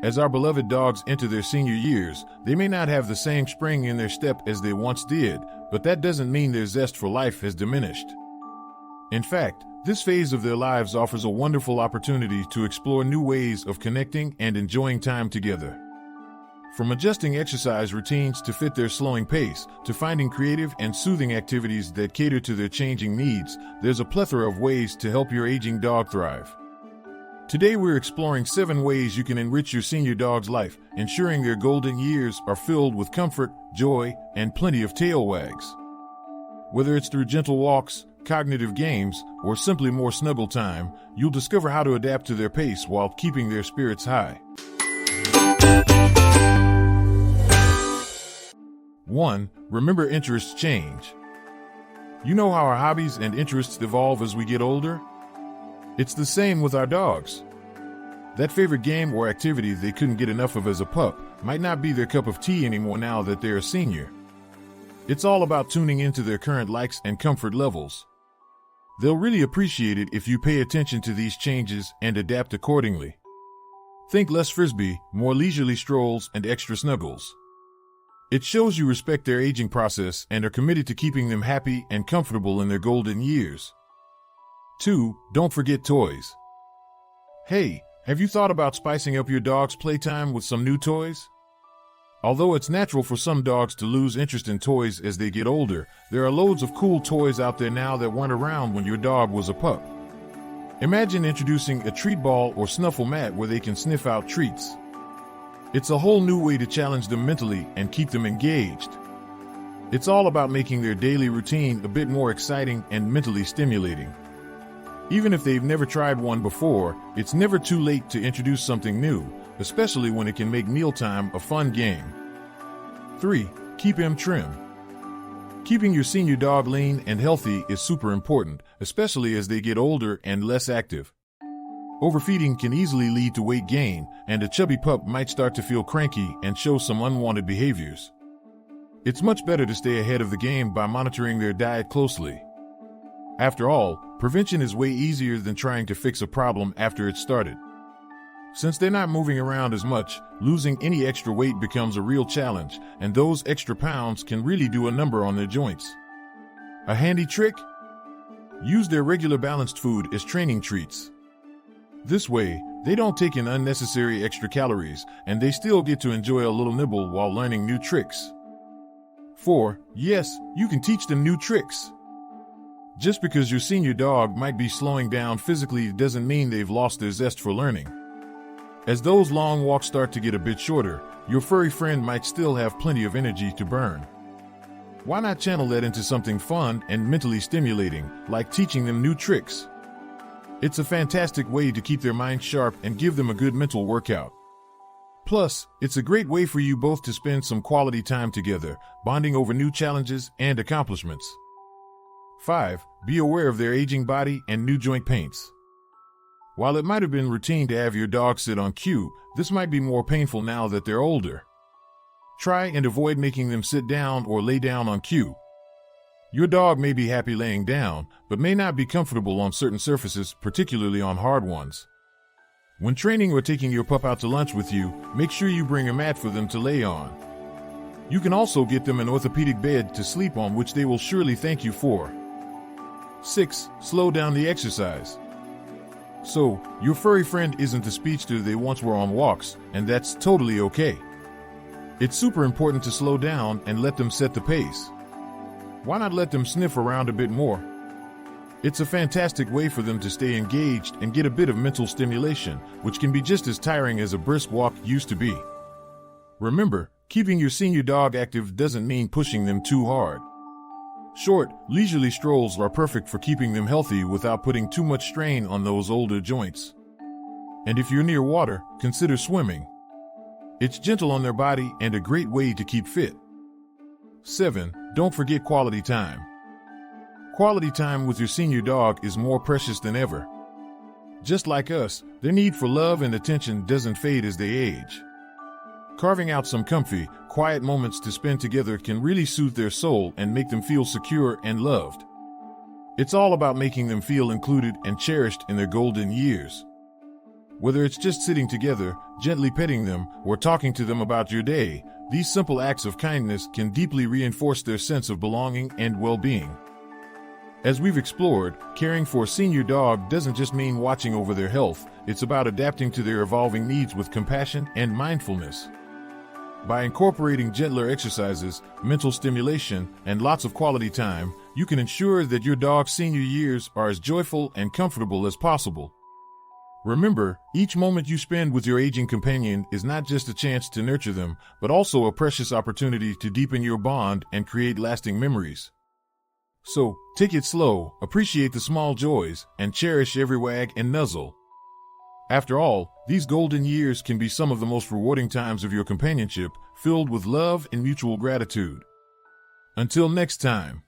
As our beloved dogs enter their senior years, they may not have the same spring in their step as they once did, but that doesn't mean their zest for life has diminished. In fact, this phase of their lives offers a wonderful opportunity to explore new ways of connecting and enjoying time together. From adjusting exercise routines to fit their slowing pace, to finding creative and soothing activities that cater to their changing needs, there's a plethora of ways to help your aging dog thrive. Today we're exploring 7 ways you can enrich your senior dog's life, ensuring their golden years are filled with comfort, joy, and plenty of tail wags. Whether it's through gentle walks, cognitive games, or simply more snuggle time, you'll discover how to adapt to their pace while keeping their spirits high. 1. Remember, interests change. You know how our hobbies and interests evolve as we get older? It's the same with our dogs. That favorite game or activity they couldn't get enough of as a pup might not be their cup of tea anymore now that they're a senior. It's all about tuning into their current likes and comfort levels. They'll really appreciate it if you pay attention to these changes and adapt accordingly. Think less frisbee, more leisurely strolls, and extra snuggles. It shows you respect their aging process and are committed to keeping them happy and comfortable in their golden years. 2. Don't forget toys. Hey, have you thought about spicing up your dog's playtime with some new toys? Although it's natural for some dogs to lose interest in toys as they get older, there are loads of cool toys out there now that weren't around when your dog was a pup. Imagine introducing a treat ball or snuffle mat where they can sniff out treats. It's a whole new way to challenge them mentally and keep them engaged. It's all about making their daily routine a bit more exciting and mentally stimulating. Even if they've never tried one before, it's never too late to introduce something new, especially when it can make mealtime a fun game. 3. Keep him trim. Keeping your senior dog lean and healthy is super important, especially as they get older and less active. Overfeeding can easily lead to weight gain, and a chubby pup might start to feel cranky and show some unwanted behaviors. It's much better to stay ahead of the game by monitoring their diet closely. After all, prevention is way easier than trying to fix a problem after it's started. Since they're not moving around as much, losing any extra weight becomes a real challenge, and those extra pounds can really do a number on their joints. A handy trick? Use their regular balanced food as training treats. This way, they don't take in unnecessary extra calories, and they still get to enjoy a little nibble while learning new tricks. 4. Yes, you can teach them new tricks. Just because your senior dog might be slowing down physically doesn't mean they've lost their zest for learning. As those long walks start to get a bit shorter, your furry friend might still have plenty of energy to burn. Why not channel that into something fun and mentally stimulating, like teaching them new tricks? It's a fantastic way to keep their minds sharp and give them a good mental workout. Plus, it's a great way for you both to spend some quality time together, bonding over new challenges and accomplishments. 5. Be aware of their aging body and new joint pains. While it might have been routine to have your dog sit on cue, this might be more painful now that they're older. Try and avoid making them sit down or lay down on cue. Your dog may be happy laying down, but may not be comfortable on certain surfaces, particularly on hard ones. When training or taking your pup out to lunch with you, make sure you bring a mat for them to lay on. You can also get them an orthopedic bed to sleep on, which they will surely thank you for. 6. Slow down the exercise. So, your furry friend isn't the speedster they once were on walks, and that's totally okay. It's super important to slow down and let them set the pace. Why not let them sniff around a bit more? It's a fantastic way for them to stay engaged and get a bit of mental stimulation, which can be just as tiring as a brisk walk used to be. Remember, keeping your senior dog active doesn't mean pushing them too hard. Short, leisurely strolls are perfect for keeping them healthy without putting too much strain on those older joints. And if you're near water, consider swimming. It's gentle on their body and a great way to keep fit. 7. Don't forget quality time. Quality time with your senior dog is more precious than ever. Just like us, their need for love and attention doesn't fade as they age. Carving out some comfy, quiet moments to spend together can really soothe their soul and make them feel secure and loved. It's all about making them feel included and cherished in their golden years. Whether it's just sitting together, gently petting them, or talking to them about your day, these simple acts of kindness can deeply reinforce their sense of belonging and well-being. As we've explored, caring for a senior dog doesn't just mean watching over their health, it's about adapting to their evolving needs with compassion and mindfulness. By incorporating gentler exercises, mental stimulation, and lots of quality time, you can ensure that your dog's senior years are as joyful and comfortable as possible. Remember, each moment you spend with your aging companion is not just a chance to nurture them, but also a precious opportunity to deepen your bond and create lasting memories. So, take it slow, appreciate the small joys, and cherish every wag and nuzzle. After all, these golden years can be some of the most rewarding times of your companionship, filled with love and mutual gratitude. Until next time.